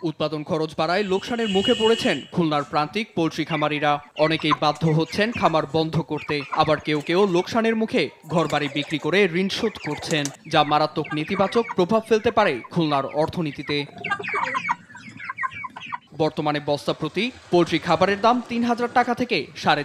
উৎপাদন খরচ বাড়ায় লোকসানের মুখে পড়েছেন খুলনার প্রান্তিক পোল্ট্রি খামারিরা। অনেকেই বাধ্য হচ্ছেন খামার বন্ধ করতে, আবার কেউ কেউ লোকসানের মুখে ঘরবাড়ি বিক্রি করে ঋণ শোধ করছেন, যা মারাত্মক নেতিবাচক প্রভাব ফেলতে পারে খুলনার অর্থনীতিতে। বর্তমানে বস্তা প্রতি পোল্ট্রি খাবারের দাম ৩,০০০ টাকা থেকে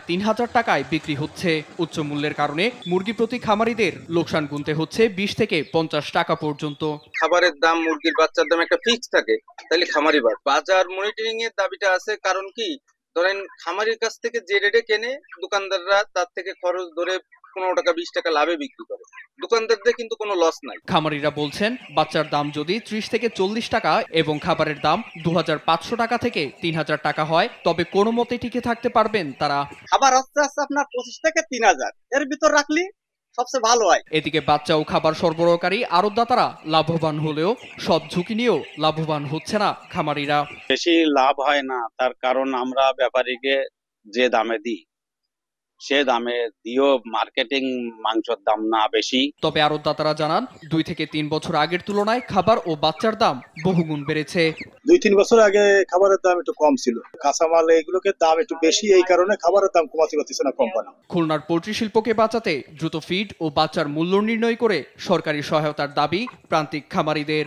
৩,৫০০ টাকায় বিক্রি হচ্ছে। উচ্চ মূল্যের কারণে মুরগি প্রতি খামারিদের লোকসান গুনতে হচ্ছে ২০ থেকে ৫০ টাকা পর্যন্ত। খাবারের দাম, মুরগির বাচ্চার দাম একটা ফিক্স থাকে, তাহলে খামারি বাজার মনিটরিং এর দাবিটা আছে। কারণ কি, ধরেন খামারির কাছ থেকে যে রেটে কেনে দোকানদাররা তার থেকে খরচ ধরে ১৫ টাকা ২০ টাকা লাভে বিক্রি করে, দোকানদারদের কিন্তু কোনো লস নাই। খামারিরা বলছেন, বাচ্চার দাম যদি ৩০ থেকে ৪০ টাকা এবং খাবারের দাম ২৫০০ টাকা থেকে ৩,০০০ টাকা হয়, তবে কোনো মতে টিকে থাকতে পারবেন তারা। খাবার আস্তে আস্তে আপনার ২৫ থেকে ৩,০০০ এর ভিতর রাখলে সবচেয়ে ভালো হয়। এদিকে বাচ্চা ও খাবার সরবরাহকারী আড়তদাতারা লাভবান হলেও সব ঝুঁকি নিয়েও লাভবান হচ্ছে না খামারিরা। বেশি লাভ হয় না, তার কারণ আমরা ব্যাপারীকে যে দামে দিই সে দামে দিয়েও মার্কেটিং মাংসের দাম না বেশি। তবে আড়তদাতারা জানান, ২ থেকে ৩ বছর আগের তুলনায় খাবার ও বাচ্চার দাম বহুগুণ বেড়েছে। ২-৩ বছর আগে খাবারের দাম একটু কম ছিল, কাঁচামাল এগুলোকে দাম একটু বেশি, এই কারণে খাবারের দাম কমাতে পারতেছে না কোম্পানি। খুলনার পোল্ট্রি শিল্পকে বাঁচাতে দ্রুত ফিড ও বাচ্চার মূল্য নির্ণয় করে সরকারি সহায়তার দাবি প্রান্তিক খামারিদের।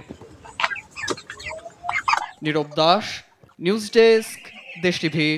নীরব দাস, নিউজ ডেস্ক, দেশ টিভি।